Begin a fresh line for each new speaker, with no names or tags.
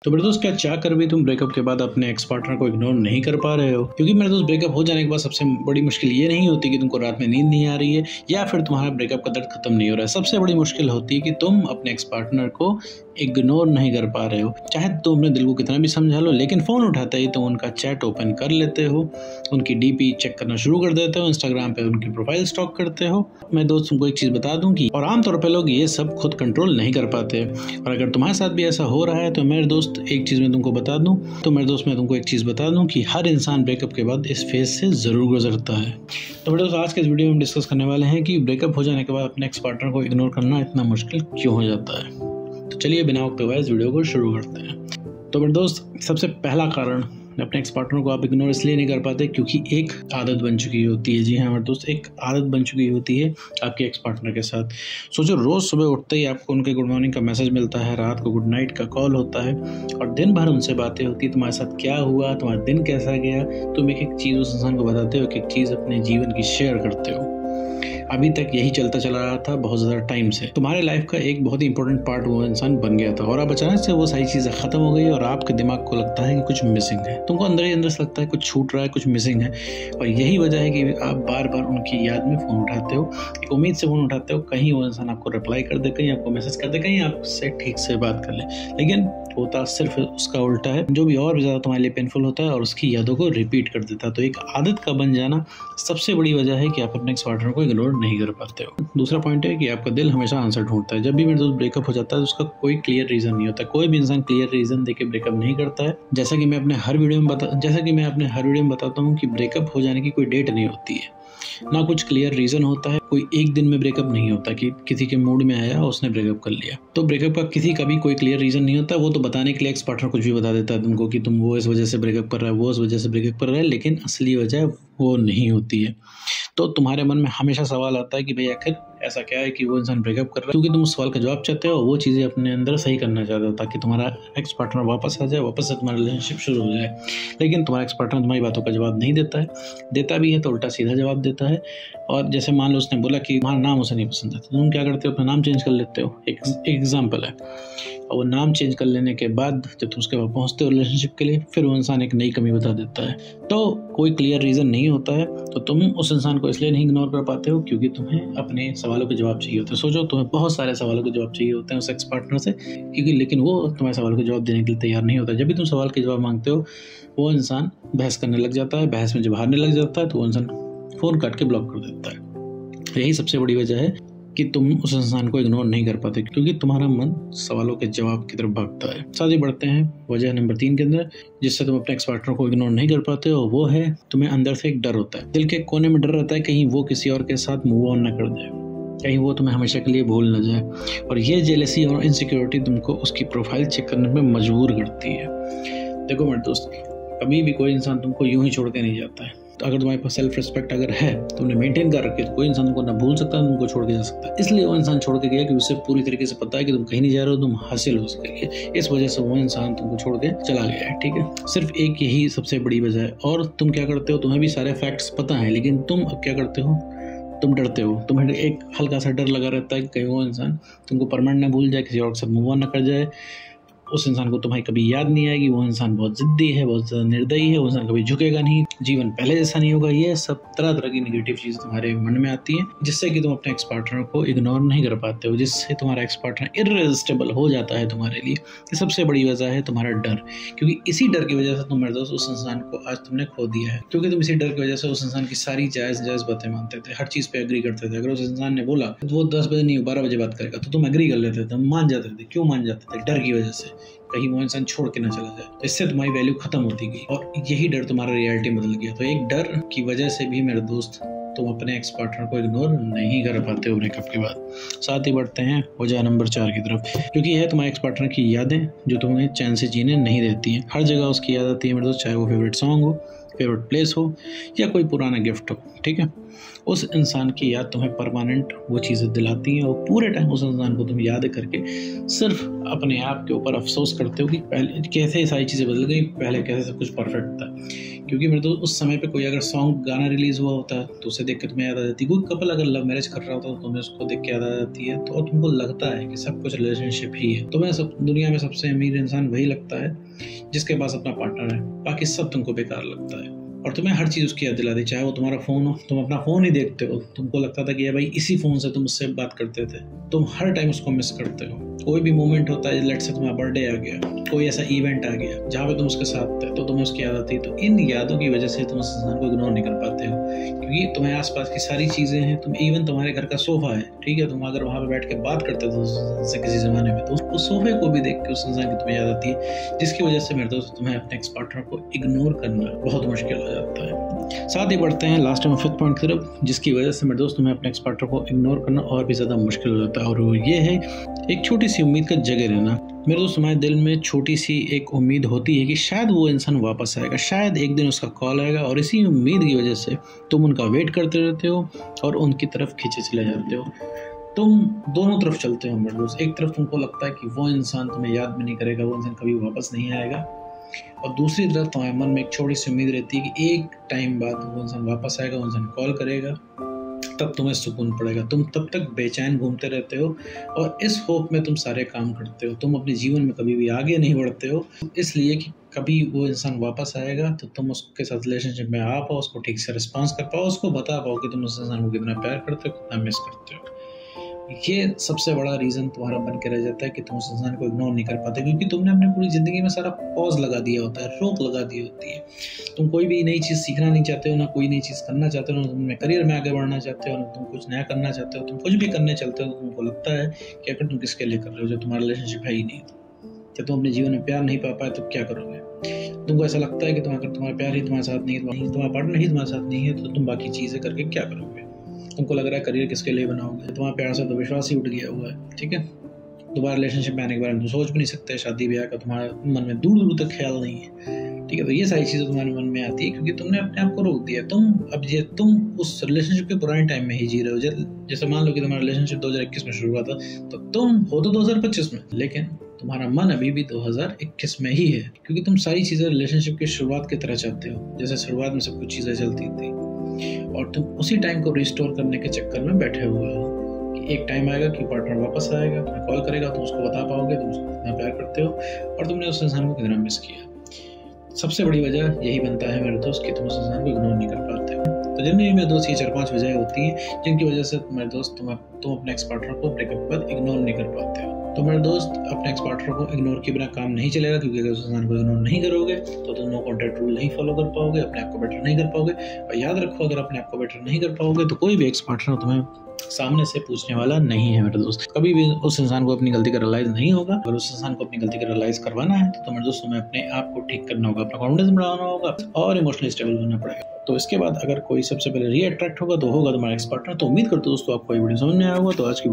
तो मेरे दोस्त क्या चाह कर भी तुम ब्रेकअप के बाद अपने एक्स पार्टनर को इग्नोर नहीं कर पा रहे हो? क्योंकि मेरे दोस्त ब्रेकअप हो जाने के बाद सबसे बड़ी मुश्किल ये नहीं होती कि तुमको रात में नींद नहीं आ रही है या फिर तुम्हारा ब्रेकअप का दर्द खत्म नहीं हो रहा है। सबसे बड़ी मुश्किल होती है कि तुम अपने एक्स पार्टनर को इग्नोर नहीं कर पा रहे हो। चाहे तुम अपने दिल को कितना भी समझा लो, लेकिन फ़ोन उठाते ही तुम उनका चैट ओपन कर लेते हो, उनकी डीपी चेक करना शुरू कर देते हो, इंस्टाग्राम पे उनकी प्रोफाइल स्टॉक करते हो। मैं दोस्त तुमको एक चीज़ बता दूं कि और आमतौर पे लोग ये सब खुद कंट्रोल नहीं कर पाते। और अगर तुम्हारे साथ भी ऐसा हो रहा है तो मेरे दोस्त एक चीज़ मैं तुमको बता दूं कि हर इंसान ब्रेकअप के बाद इस फेज से ज़रूर गुजरता है। तो मेरे दोस्त आज के इस वीडियो में हम डिस्कस करने वाले हैं कि ब्रेकअप हो जाने के बाद अपने एक्स पार्टनर को इग्नोर करना इतना मुश्किल क्यों हो जाता है। तो चलिए बिना वक्त गवाए इस वीडियो को शुरू करते हैं। तो मेरे दोस्त सबसे पहला कारण अपने एक्स पार्टनर को आप इग्नोर इसलिए नहीं कर पाते क्योंकि एक आदत बन चुकी होती है। जी हाँ मेरे दोस्त, एक आदत बन चुकी होती है आपके एक्स पार्टनर के साथ। सोचो, रोज़ सुबह उठते ही आपको उनके गुड मॉर्निंग का मैसेज मिलता है, रात को गुड नाइट का कॉल होता है और दिन भर उनसे बातें होती है, तुम्हारे साथ क्या हुआ, तुम्हारा दिन कैसा गया। तुम एक एक चीज़ उस इंसान को बताते हो, एक एक चीज़ अपने जीवन की शेयर करते हो। अभी तक यही चलता चला रहा था बहुत ज़्यादा टाइम से। तुम्हारे लाइफ का एक बहुत ही इंपॉर्टेंट पार्ट वो इंसान बन गया था और अब अचानक से वो सारी चीज़ें खत्म हो गई और आपके दिमाग को लगता है कि कुछ मिसिंग है। तुमको अंदर ही अंदर से लगता है कुछ छूट रहा है, कुछ मिसिंग है। और यही वजह है कि आप बार बार उनकी याद में फ़ोन उठाते हो, एक उम्मीद से फ़ोन उठाते हो, कहीं वो इंसान आपको रिप्लाई कर दे, कहीं आपको मैसेज कर दे, कहीं आपसे ठीक से बात कर ले। लेकिन होता सिर्फ उसका उल्टा है, जो भी और भी ज़्यादा तुम्हारे लिए पेनफुल होता है और उसकी यादों को रिपीट कर देता है। तो एक आदत का बन जाना सबसे बड़ी वजह है कि आप अपने एक्स पार्टनर को इग्नोर नहीं कर पाते हो। दूसरा पॉइंट है कि आपका दिल हमेशा आंसर ढूंढता है। जब भी मेरे दोस्त ब्रेकअप हो जाता है तो उसका कोई क्लियर रीजन नहीं होता। कोई भी इंसान क्लियर रीजन देके ब्रेकअप नहीं करता है। जैसा कि मैं अपने हर वीडियो में बताता हूँ कि ब्रेकअप हो जाने की कोई डेट नहीं होती है, ना कुछ क्लियर रीजन होता है। कोई एक दिन में ब्रेकअप नहीं होता कि किसी के मूड में आया और उसने ब्रेकअप कर लिया। तो ब्रेकअप का किसी का भी कोई क्लियर रीजन नहीं होता। वो तो बताने के लिए एक्स पार्टनर कुछ भी बता देता है तुमको कि तुम वो इस वजह से ब्रेकअप कर रहा है, वो इस वजह से ब्रेकअप कर रहा है, लेकिन असली वजह वो नहीं होती है। तो तुम्हारे मन में हमेशा सवाल आता है कि भाई आखिर ऐसा क्या है कि वो इंसान ब्रेकअप कर रहा है, क्योंकि तुम उस सवाल का जवाब चाहते हो, वो चीज़ें अपने अंदर सही करना चाहते हो ताकि तुम्हारा एक्स पार्टनर वापस आ जाए, वापस से तुम्हारा रिलेशनशिप शुरू हो जाए। लेकिन तुम्हारा एक्स पार्टनर तुम्हारी बातों का जवाब नहीं देता है, देता भी है तो उल्टा सीधा जवाब देता है। और जैसे मान लो उसने बोला कि तुम्हारा नाम उसे नहीं पसंद है, तो तुम क्या करते हो, अपना नाम चेंज कर लेते हो। एक एग्जाम्पल है। और वो नाम चेंज कर लेने के बाद जब तुम उसके पास पहुँचते हो रिलेशनशिप के लिए, फिर वो इंसान एक नई कमी बता देता है। तो कोई क्लियर रीज़न नहीं होता है, तो तुम उस इंसान को इसलिए नहीं इग्नोर कर पाते हो क्योंकि तुम्हें अपने सवालों के जवाब चाहिए होते हैं। सोचो, तुम्हें बहुत सारे सवालों के जवाब चाहिए होते हैं उस एक्स पार्टनर से, क्योंकि लेकिन वो तुम्हारे सवालों के जवाब देने के लिए तैयार नहीं होता। जब भी तुम सवाल के जवाब मांगते हो, वो इंसान बहस करने लग जाता है। बहस में जब हारने लग जाता है तो वो इंसान फ़ोन काट के ब्लॉक कर देता है। यही सबसे बड़ी वजह है कि तुम उस इंसान को इग्नोर नहीं कर पाते, क्योंकि तुम्हारा मन सवालों के जवाब की तरफ भागता है। साथ ही बढ़ते हैं वजह नंबर 3 के अंदर, जिससे तुम अपने एक्स पार्टनर को इग्नोर नहीं कर पाते हो। वो है तुम्हें अंदर से एक डर होता है। दिल के कोने में डर रहता है कहीं वो किसी और के साथ मूव ऑन ना कर दे, कहीं वो तुम्हें हमेशा के लिए भूल न जाए। और ये जेलसी और इनसिक्योरिटी तुमको उसकी प्रोफाइल चेक करने में मजबूर करती है। देखो मेरे दोस्त, कभी भी कोई इंसान तुमको यूं ही छोड़ के नहीं जाता है। तो अगर तुम्हारे पास सेल्फ रिस्पेक्ट अगर है, तुमने मेंटेन कर रखी है, तो कोई इंसान तुमको ना भूल सकता है, तुमको छोड़ के जा सकता है। इसलिए वो इंसान छोड़ के गया कि उसे पूरी तरीके से पता है कि तुम कहीं नहीं जा रहे हो, तुम हासिल हो उसके लिए। इस वजह से वो इंसान तुमको छोड़ के चला गया है। ठीक है, सिर्फ एक यही सबसे बड़ी वजह है। और तुम क्या करते हो, तुम्हें भी सारे फैक्ट्स पता है, लेकिन तुम अब क्या करते हो, तुम डरते हो। तुम्हें एक हल्का सा डर लगा रहता है कि कहीं वो इंसान तुमको परमानेंट ना भूल जाए, किसी और के साथ मूव ऑन ना कर जाए। उस इंसान को तुम्हारी कभी याद नहीं आएगी, वो इंसान बहुत जिद्दी है, बहुत ज़्यादा निर्दयी है, वो इंसान कभी झुकेगा नहीं, जीवन पहले जैसा नहीं होगा। ये सब तरह तरह की नेगेटिव चीज़ तुम्हारे मन में आती है, जिससे कि तुम अपने एक्स पार्टनर को इग्नोर नहीं कर पाते हो, जिससे तुम्हारा एक्स पार्टनर इररेजिस्टेबल हो जाता है तुम्हारे लिए। ये सबसे बड़ी वजह है तुम्हारा डर, क्योंकि इसी डर की वजह से तुम मेरे दोस्त उस इंसान को आज तुमने खो दिया है। क्योंकि तुम इसी डर की वजह से उस इंसान की सारी जायज़ बातें मानते थे, हर चीज़ पे एग्री करते थे। अगर उस इंसान ने बोला तो वो 10 बजे नहीं 12 बजे बात करेगा, तो तुम एग्री कर लेते थे, तुम मान जाते थे। क्यों मान जाते थे? डर की वजह से, कहीं वो इंसान छोड़ के ना चला जाए। तो इससे तुम्हारी वैल्यू खत्म होती गई और यही डर तुम्हारा रियलिटी बदल गया। तो एक डर की वजह से भी मेरे दोस्त तुम अपने एक्स पार्टनर को इग्नोर नहीं कर पाते हो ब्रेकअप के बाद। साथ ही बढ़ते हैं वजह नंबर 4 की तरफ, क्योंकि है तुम्हारे एक्स पार्टनर की यादें जो तुम्हें चैन से जीने नहीं देती हैं। हर जगह उसकी याद आती है मेरे दोस्त, चाहे वो फेवरेट सॉन्ग हो, फेवरेट प्लेस हो या कोई पुराना गिफ्ट हो, ठीक है। उस इंसान की याद तुम्हें परमानेंट वो चीज़ें दिलाती हैं और पूरे टाइम उस इंसान को तुम याद करके सिर्फ अपने आप के ऊपर अफसोस करते हो कि पहले कैसे सारी चीज़ें बदल गई, पहले कैसे सब कुछ परफेक्ट था। क्योंकि मेरे दोस्त उस समय पे कोई अगर सॉन्ग गाना रिलीज़ हुआ होता है तो उसे देख के तुम्हें याद आ जाती है। कोई कपल अगर लव मैरिज कर रहा होता है तो तुम्हें उसको देख के याद आ जाती है, तो तुमको लगता है कि सब कुछ रिलेशनशिप ही है। तुम्हें सब दुनिया में सबसे अमीर इंसान वही लगता है जिसके पास अपना पार्टनर है, बाकी सब तुमको बेकार लगता है। और तुम्हें हर चीज़ उसकी याद दिलाती, चाहे वो तुम्हारा फ़ोन हो, तुम अपना फ़ोन ही देखते हो, तुमको लगता था कि ये भाई इसी फ़ोन से तुम उससे बात करते थे, तुम हर टाइम उसको मिस करते हो। कोई भी मोमेंट होता है, लेट्स से तुम्हारा बर्थडे आ गया, कोई ऐसा इवेंट आ गया जहाँ पे तुम उसके साथ थे तो तुम्हें उसकी याद आती है। तो इन यादों की वजह से तुम उस इंसान को इग्नोर नहीं कर पाते हो, क्योंकि तुम्हें आसपास की सारी चीज़ें हैं। तुम इवन तुम्हारे घर का सोफ़ा है, ठीक है, तुम अगर वहाँ पे बैठ के बात करते थे उससे किसी ज़माने में, तो उस सोफ़े को भी देख के उस इंसान की तुम्हें याद आती है, जिसकी वजह से मेरे दोस्त तुम्हें अपने एक्स पार्टनर को इग्नोर करना बहुत मुश्किल हो जाता है। साथ ही बढ़ते हैं लास्ट में फिफ्थ पॉइंट की तरफ, जिसकी वजह से मेरे दोस्त तुम्हें अपने एक्स पार्टनर को इग्नोर करना और भी ज़्यादा मुश्किल हो जाता है, और वो ये है एक छोटी सी उम्मीद का जगह रहना। मेरे दोस्त तुम्हारे दिल में छोटी सी एक उम्मीद होती है कि शायद वो इंसान वापस आएगा, शायद एक दिन उसका कॉल आएगा, और इसी उम्मीद की वजह से तुम उनका वेट करते रहते हो और उनकी तरफ खींचे चले जाते हो। तुम दोनों तरफ चलते हो मेरे दोस्त। एक तरफ तुमको लगता है कि वो इंसान तुम्हें याद भी नहीं करेगा, वो इंसान कभी वापस नहीं आएगा, और दूसरी तरफ तुम्हारे मन में एक छोटी सी उम्मीद रहती है कि एक टाइम बाद वो इंसान वापस आएगा, वो इंसान कॉल करेगा, तब तुम्हें सुकून पड़ेगा। तुम तब तक बेचैन घूमते रहते हो और इस होप में तुम सारे काम करते हो। तुम अपने जीवन में कभी भी आगे नहीं बढ़ते हो, इसलिए कि कभी वो इंसान वापस आएगा तो तुम उसके साथ रिलेशनशिप में आ पाओ, उसको ठीक से रिस्पॉन्स कर पाओ, उसको बता पाओ कि तुम उस इंसान को कितना प्यार करते हो, कितना मिस करते हो। ये सबसे बड़ा रीज़न तुम्हारा बन के रह जाता है कि तुम उस इंसान को इग्नोर नहीं कर पाते, क्योंकि तुमने अपनी पूरी ज़िंदगी में सारा पॉज लगा दिया होता है, रोक लगा दी होती है। तुम कोई भी नई चीज़ सीखना नहीं चाहते हो, ना कोई नई चीज़ करना चाहते हो, ना तुम करियर में आगे बढ़ना चाहते हो, ना तुम कुछ नया करना चाहते हो। तुम कुछ भी करने चलते हो तो तुमको लगता है कि अगर तुम किसके लिए कर रहे हो, जो तुम्हारा रिलेशनशिप है ही नहीं। जब तुम अपने जीवन में प्यार नहीं पा पाए तो क्या करोगे? तुमको ऐसा लगता है कि अगर तुम्हारा प्यार ही तुम्हारे साथ नहीं है, तुम्हारा पार्टनर ही तुम्हारे साथ नहीं है, तो तुम बाकी चीज़ें करके क्या करोगे? तुमको लग रहा है करियर किसके लिए बनाओगे, तुम्हारा प्यार से तो विश्वास ही उठ गया हुआ है, ठीक है। दोबारा रिलेशनशिप में आने के बारे में तुम सोच भी नहीं सकते, शादी ब्याह का तुम्हारे मन में दूर दूर तक ख्याल नहीं है, ठीक है। तो ये सारी चीज़ें तुम्हारे मन में आती है क्योंकि तुमने अपने आप को रोक दिया। तुम उस रिलेशनशिप के पुराने टाइम में ही जी रहे हो। जैसे मान लो कि तुम्हारा रिलेशनशिप 2021 में शुरू हुआ था, तो तुम हो तो 2025 में, लेकिन तुम्हारा मन अभी भी 2021 में ही है, क्योंकि तुम सारी चीज़ें रिलेशनशिप की शुरुआत की तरह चाहते हो, जैसे शुरुआत में सब कुछ चीज़ें चलती थी, और तुम उसी टाइम को रिस्टोर करने के चक्कर में बैठे हुए हो कि एक टाइम आएगा कि पार्टनर वापस आएगा, तुम्हें कॉल करेगा, तुम उसको बता पाओगे तुम उसको कितना प्यार करते हो और तुमने उस इंसान को कितना मिस किया। सबसे बड़ी वजह यही बनता है मेरे दोस्त कि तुम उस इंसान को इग्नोर नहीं कर पाते हो। तो जनरली मेरे दोस्त ये 4-5 वजह होती हैं जिनकी वजह से मेरे दोस्त तुम अपने एक्स पार्टनर को ब्रेकअप के बाद इग्नोर नहीं कर पाते हो। तो मेरे दोस्त अपने एक्स पार्टनर को इग्नोर किए बिना काम नहीं चलेगा, क्योंकि अगर उस इंसान को इग्नोर नहीं करोगे तो तुम नो कॉन्टैक्ट रूल नहीं फॉलो कर पाओगे, अपने आप को बेटर नहीं कर पाओगे। और याद रखो, अगर अपने आप को बेटर नहीं कर पाओगे तो कोई भी एक्स पार्टनर तुम्हें सामने से पूछने वाला नहीं है मेरे दोस्त। कभी भी उस इंसान को अपनी गलती का रियलाइज नहीं होगा। अगर उस इंसान को अपनी गलती का रियलाइज करवाना है तो मेरे दोस्त तुम्हें अपने आप को ठीक करना होगा, अपना कॉन्फिडेंस बढ़ाना होगा और इमोशनली स्टेबल बनना पड़ेगा। तो इसके बाद अगर कोई सबसे पहले री अट्रैक्ट होगा तो होगा तुम्हारा एक्स पार्टनर। तो उम्मीद करते हो दोस्तों आपको ये वीडियो समझ में आया होगा। तो आज की